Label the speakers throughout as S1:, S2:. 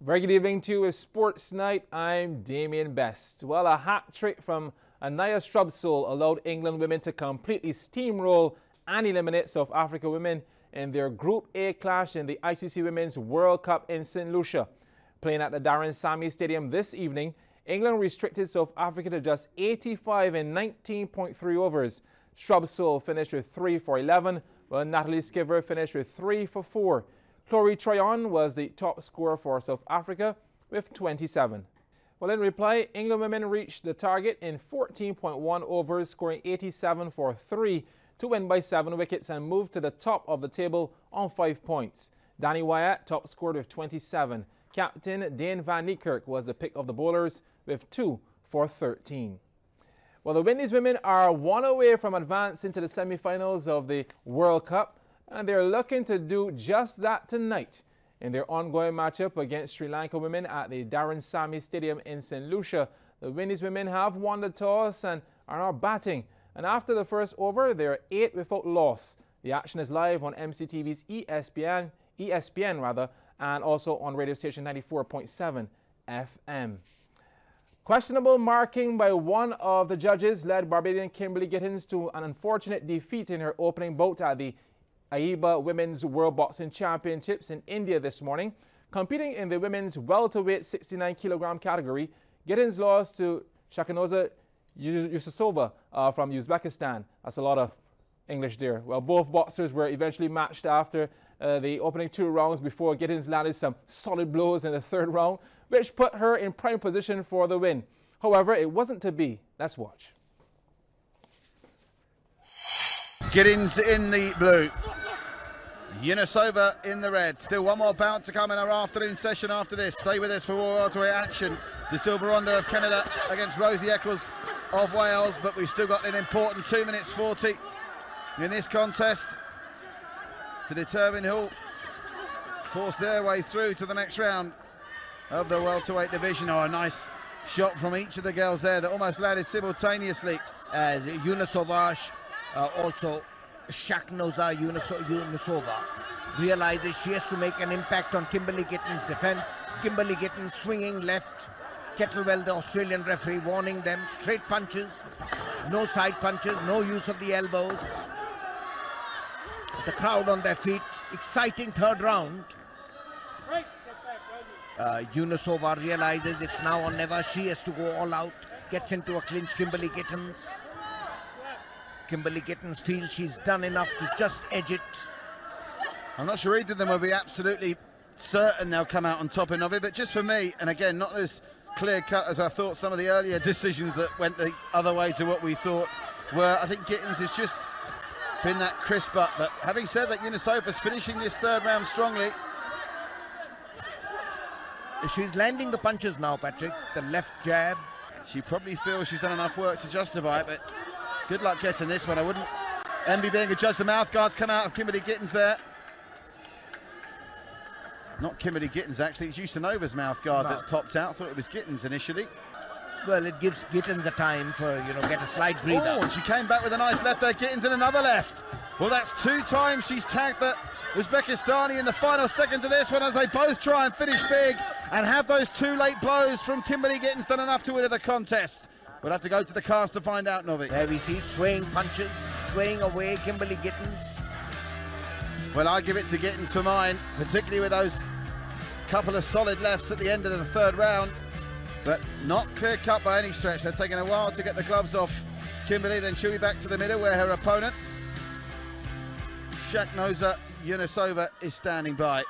S1: Very good evening to you with Sports Night. I'm Damien Best. Well, a hat trick from Anaya Strubsole allowed England women to completely steamroll and eliminate South Africa women in their Group A clash in the ICC Women's World Cup in St. Lucia. Playing at the Darren Sammy Stadium this evening, England restricted South Africa to just 85 in 19.3 overs. Strubsole finished with 3 for 11, while Natalie Skiver finished with 3 for 4. Chloe Troyon was the top scorer for South Africa with 27. Well, in reply, England women reached the target in 14.1 overs, scoring 87 for 3 to win by 7 wickets and move to the top of the table on 5 points. Danny Wyatt top scored with 27. Captain Dane van Niekerk was the pick of the bowlers with 2 for 13. Well, the Windies women are 1 away from advance into the semi-finals of the World Cup, and they're looking to do just that tonight in their ongoing matchup against Sri Lanka women at the Darren Sammy Stadium in St. Lucia. The Windies women have won the toss and are now batting, and after the first over, they're 8 without loss. The action is live on MCTV's ESPN, and also on radio station 94.7 FM. Questionable marking by one of the judges led Barbadian Kimberly Gittins to an unfortunate defeat in her opening bout at the AIBA Women's World Boxing Championships in India this morning. Competing in the women's welterweight 69 kilogram category, Gittins lost to Shakanoza Yususova from Uzbekistan. That's a lot of English there. Well, both boxers were eventually matched after the opening 2 rounds before Gittins landed some solid blows in the 3rd round, which put her in prime position for the win. However, it wasn't to be. Let's watch.
S2: Gittins in the blue, Yunusova in the red. Still one more bout to come in our afternoon session after this. Stay with us for more welterweight action. De Silva Ronda of Canada against Rosie Eccles of Wales, but we've still got an important 2 minutes 40 in this contest to determine who'll force their way through to the next round of the welterweight division. Oh, a nice shot from each of the girls there that almost landed simultaneously.
S3: As Yunusova, also Shaknoza Yunusova realizes she has to make an impact on Kimberly Gittins' defense. Kimberly Gittins swinging left. Kettlewell, the Australian referee, warning them, straight punches, no side punches, no use of the elbows. The crowd on their feet, exciting 3rd round. Yunusova realizes it's now or never. She has to go all out, gets into a clinch. Kimberly Gittins feels she's done enough to just edge it.
S2: I'm not sure either of them will be absolutely certain they'll come out on top of it, but just for me, and again, not as clear-cut as I thought some of the earlier decisions that went the other way to what we thought were, I think Gittins has just been that crisp up. But having said that, Yunusova's finishing this 3rd round strongly.
S3: She's landing the punches now, Patrick. The left jab.
S2: She probably feels she's done enough work to justify it, but good luck getting this one. I wouldn't envy being a judge. The mouth guards come out of Kimberly Gittins there. Not Kimberly Gittins, actually. It's Yusinova's mouth guard that's popped out. I thought it was Gittins initially.
S3: Well, it gives Gittins a time for, get a slight breather.
S2: Oh, and she came back with a nice left there. Gittins in another left. Well, that's 2 times she's tagged the Uzbekistani in the final seconds of this one as they both try and finish big and have those 2 late blows from Kimberly Gittins done enough to win the contest. We'll have to go to the cast to find out, Novi.
S3: There we see swaying punches, swaying away Kimberly Gittins.
S2: Well, I give it to Gittins for mine, particularly with those couple of solid lefts at the end of the 3rd round, but not clear-cut by any stretch. They're taking a while to get the gloves off Kimberly, then she'll be back to the middle where her opponent, Shaknoza Yunusova, is standing by.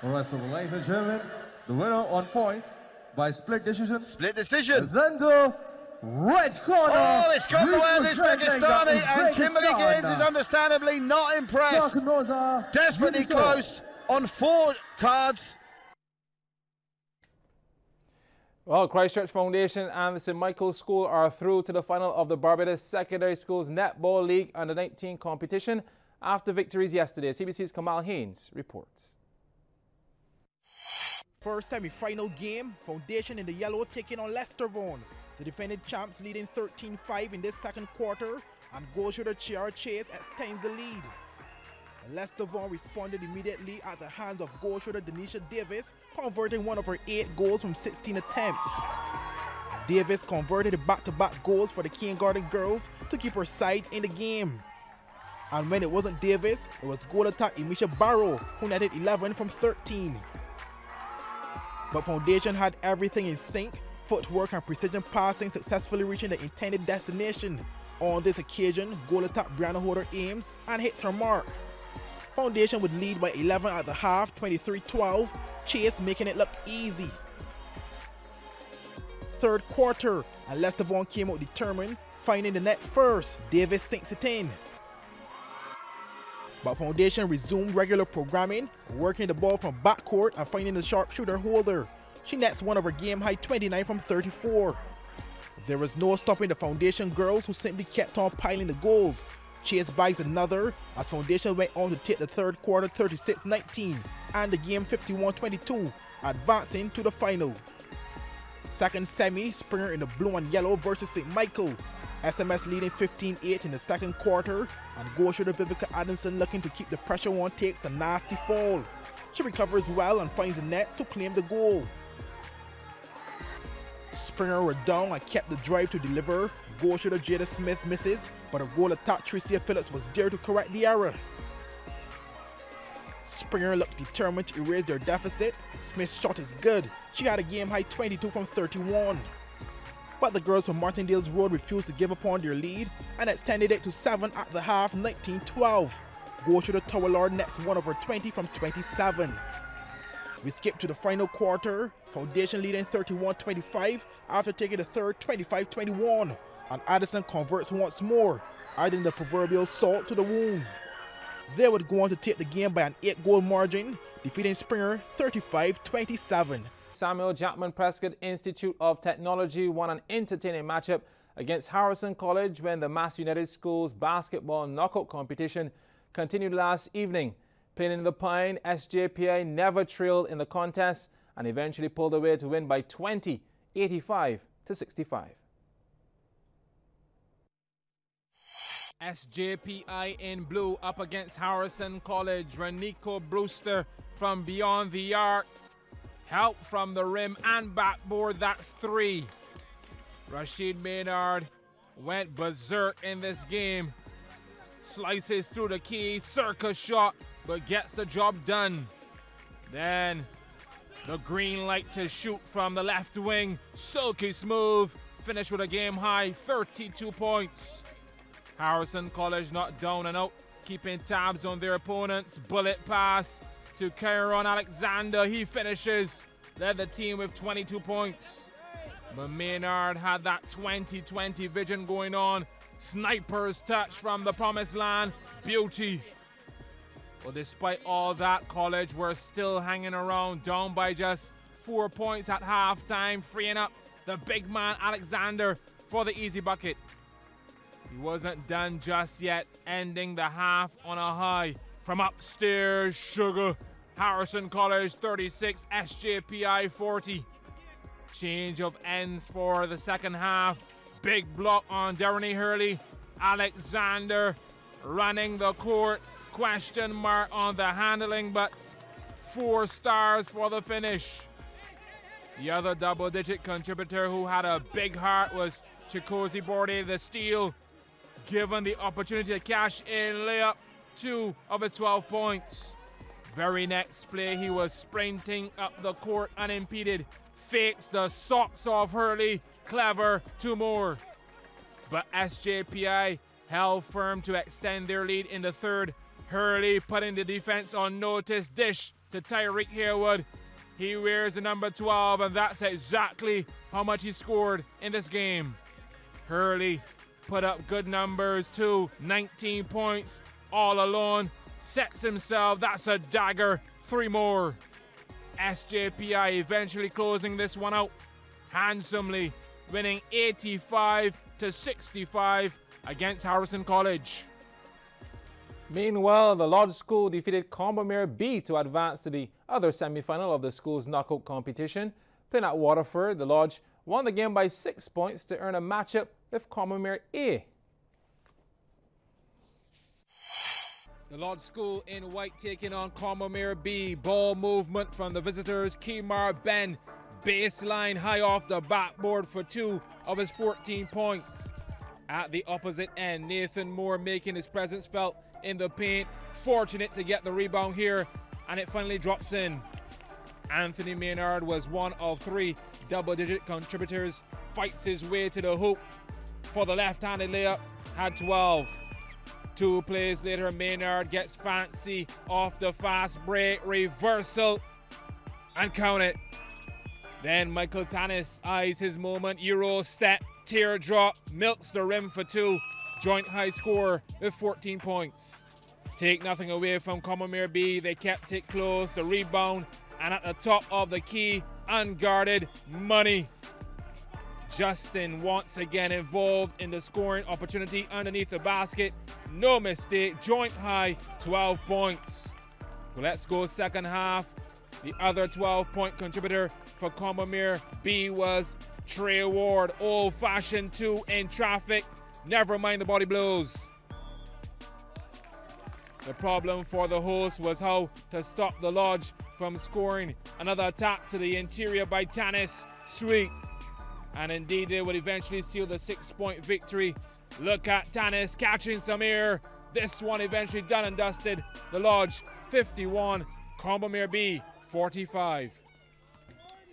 S4: All right, so ladies and gentlemen, the winner on points by split decision.
S2: Split decision.
S4: Zendo, red corner.
S2: Oh, it's gone the way of Uzbekistani, and Kimberly Gittins is understandably not impressed. Desperately close on 4 cards.
S1: Well, Christchurch Foundation and the St. Michael's School are through to the final of the Barbados Secondary Schools Netball League Under-19 competition after victories yesterday. CBC's Kamal Haynes reports.
S5: First semi-final game, Foundation in the yellow taking on Leicester Vaughan. The defending champs leading 13-5 in this 2nd quarter, and goes with a chair chase extends the lead. Leicester Vaughan responded immediately at the hands of goal shooter Denisha Davis, converting one of her 8 goals from 16 attempts. Davis converted the back-to-back goals for the Cane Garden girls to keep her side in the game. And when it wasn't Davis, it was goal attack Emisha Barrow, who netted 11 from 13. But Foundation had everything in sync, footwork and precision passing successfully reaching the intended destination. On this occasion, goal attack Brianna Holder aims and hits her mark. Foundation would lead by 11 at the half, 23-12, Chase making it look easy. Third quarter, and Leicester Vaughan came out determined, finding the net first. Davis sinks it in. But Foundation resumed regular programming, working the ball from backcourt and finding the sharpshooter Holder. She nets one of her game-high 29 from 34. There was no stopping the Foundation girls, who simply kept on piling the goals. Chase bags another as Foundation went on to take the third quarter 36-19 and the game 51-22, advancing to the final. Second semi, Springer in the blue and yellow versus St. Michael. SMS leading 15-8 in the second quarter, and goal shooter Vivica Adamson, looking to keep the pressure on, takes a nasty fall. She recovers well and finds the net to claim the goal. Springer were down and kept the drive to deliver. Goal shooter Jada Smith misses, but a goal attack Tricia Phillips was there to correct the error. Springer looked determined to erase their deficit. Smith's shot is good. She had a game-high 22 from 31. But the girls from Martindale's Road refused to give up on their lead and extended it to 7 at the half, 19-12. Goal shooter Tower Lord nets one over 20 from 27. We skip to the final quarter. Foundation leading 31-25 after taking the third 25-21. And Addison converts once more, adding the proverbial salt to the wound. They would go on to take the game by an 8-goal margin, defeating Springer 35-27.
S1: Samuel Jackman Prescott Institute of Technology won an entertaining matchup against Harrison College when the Mass United Schools basketball knockout competition continued last evening. Playing in the Pine, SJPI never trailed in the contest and eventually pulled away to win by 20, 85-65. SJPI in blue up against Harrison College. Renico Brewster from beyond the arc. Help from the rim and backboard, that's 3. Rashid Maynard went berserk in this game. Slices through the key, circus shot, but gets the job done. Then the green light to shoot from the left wing. Silky smooth, finished with a game high 32 points. Harrison College not down and out, keeping tabs on their opponents. Bullet pass to Kyron Alexander, he finishes, led the team with 22 points. But Maynard had that 20-20 vision going on. Sniper's touch from the promised land, beauty. Well, despite all that, College were still hanging around, down by just 4 points at halftime, freeing up the big man Alexander for the easy bucket. He wasn't done just yet, ending the half on a high. From upstairs, Sugar. Harrison College 36, SJPI 40. Change of ends for the second half. Big block on Deroney Hurley. Alexander running the court. Question mark on the handling, but 4 stars for the finish. The other double-digit contributor who had a big heart was Chikosi Borde, the steal. Given the opportunity to cash in, layup 2 of his 12 points. Very next play, he was sprinting up the court unimpeded. Fakes the socks off Hurley. Clever, 2 more. But SJPI held firm to extend their lead in the third. Hurley putting the defense on notice. Dish to Tyreek Harewood. He wears the number 12, and that's exactly how much he scored in this game. Hurley put up good numbers too. 19 points all alone. Sets himself, that's a dagger. 3 more. SJPI eventually closing this one out handsomely, winning 85-65 against Harrison College. Meanwhile, the Lodge School defeated Combermere B to advance to the other semi-final of the school's knockout competition. Playing at Waterford, the Lodge won the game by 6 points to earn a matchup with Combermere A. The Lodge School in white taking on Combermere B. Ball movement from the visitors. Kemar Ben, baseline high off the backboard for 2 of his 14 points. At the opposite end, Nathan Moore making his presence felt in the paint. Fortunate to get the rebound here, and it finally drops in. Anthony Maynard was one of 3 double-digit contributors. Fights his way to the hoop for the left-handed layup, had 12. 2 plays later, Maynard gets fancy off the fast break, reversal, and count it. Then Michael Tanis eyes his moment, Euro step, teardrop, milks the rim for 2. Joint high scorer with 14 points. Take nothing away from Combermere B, they kept it close, the rebound, and at the top of the key, unguarded, Money. Justin once again involved in the scoring opportunity underneath the basket. No mistake, joint high, 12 points. Well, let's go second half. The other 12-point contributor for Combermere B was Trey Ward, old-fashioned 2 in traffic. Never mind the body blows. The problem for the hosts was how to stop the Lodge from scoring. Another attack to the interior by Tanis, sweet. And indeed, they would eventually seal the 6-point victory. Look at Tanis catching some air. This one eventually done and dusted. The Lodge 51, Combermere B 45.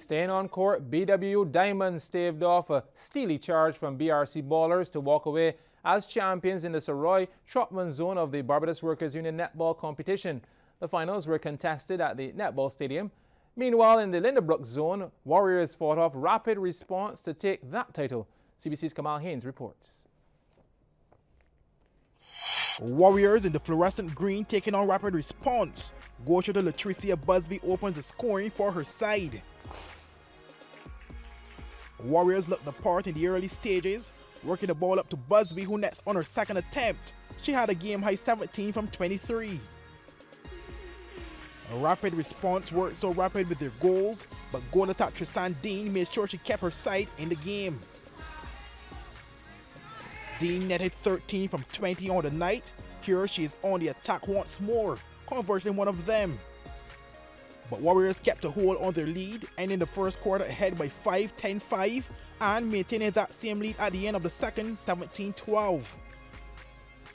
S1: Staying on court, BW Diamonds staved off a steely charge from BRC Ballers to walk away as champions in the Sir Roy Trotman zone of the Barbados Workers Union netball competition. The finals were contested at the Netball Stadium. Meanwhile, in the Linderbrook zone, Warriors fought off Rapid Response to take that title. CBC's Kamal Haynes reports.
S5: Warriors in the fluorescent green taking on Rapid Response. Goal shooter Latricia Busby opens the scoring for her side. Warriors looked the part in the early stages, working the ball up to Busby, who nets on her second attempt. She had a game-high 17 from 23. A Rapid Response worked so rapid with their goals, but goal attack Tristan Dean made sure she kept her side in the game. Dean netted 13 from 20 on the night. Here she is on the attack once more, converting one of them. But Warriors kept a hold on their lead, ending the first quarter ahead by 5, 10-5, and maintaining that same lead at the end of the second, 17-12.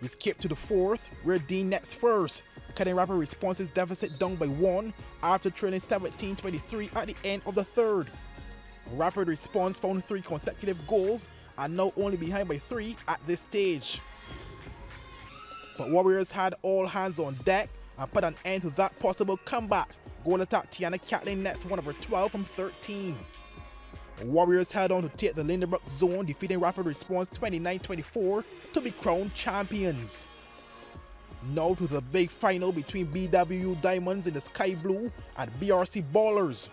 S5: We skip to the fourth, where Dean nets first, cutting Rapid Response's deficit down by 1 after trailing 17-23 at the end of the third. Rapid Response found 3 consecutive goals and now only behind by 3 at this stage. But Warriors had all hands on deck and put an end to that possible comeback. Goal attack Tiana Catlin nets one of her 12 from 13. Warriors held on to take the Linderbrook zone, defeating Rapid Response 29-24 to be crowned champions. Now to the big final between BW Diamonds in the sky blue and BRC Ballers.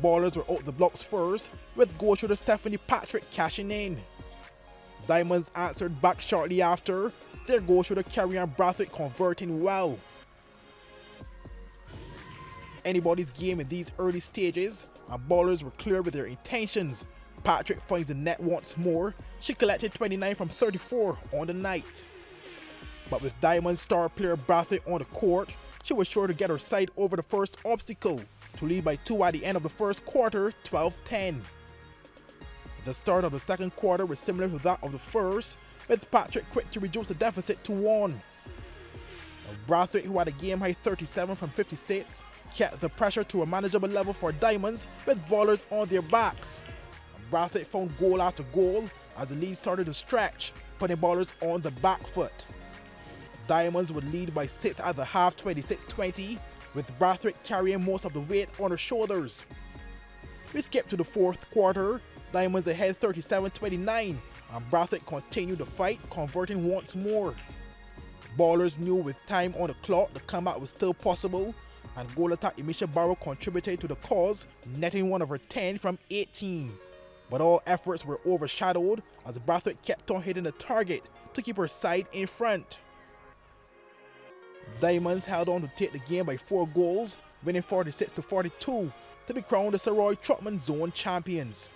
S5: Ballers were out the blocks first, with goal shooter Stephanie Patrick cashing in. Diamonds answered back shortly after, their goal shooter Carrie-Ann Brathwaite converting well. Anybody's game in these early stages, and Ballers were clear with their intentions. Patrick finds the net once more. She collected 29 from 34 on the night. But with Diamond's star player Brathwaite on the court, she was sure to get her side over the first obstacle to lead by 2 at the end of the first quarter, 12-10. The start of the second quarter was similar to that of the first, with Patrick quick to reduce the deficit to 1. Brathwaite, who had a game-high 37 from 56, kept the pressure to a manageable level for Diamonds with Ballers on their backs. Brathwaite found goal after goal as the lead started to stretch, putting Ballers on the back foot. Diamonds would lead by 6 at the half, 26-20, with Brathwaite carrying most of the weight on her shoulders. We skip to the fourth quarter, Diamonds ahead 37-29, and Brathwaite continued the fight, converting once more. Ballers knew with time on the clock the comeback was still possible, and goal attack Emisha Barrow contributed to the cause, netting one of her 10 from 18. But all efforts were overshadowed as Brathwaite kept on hitting the target to keep her side in front. Diamonds held on to take the game by 4 goals, winning 46-42 to be crowned the Sir Roy Trotman Zone champions.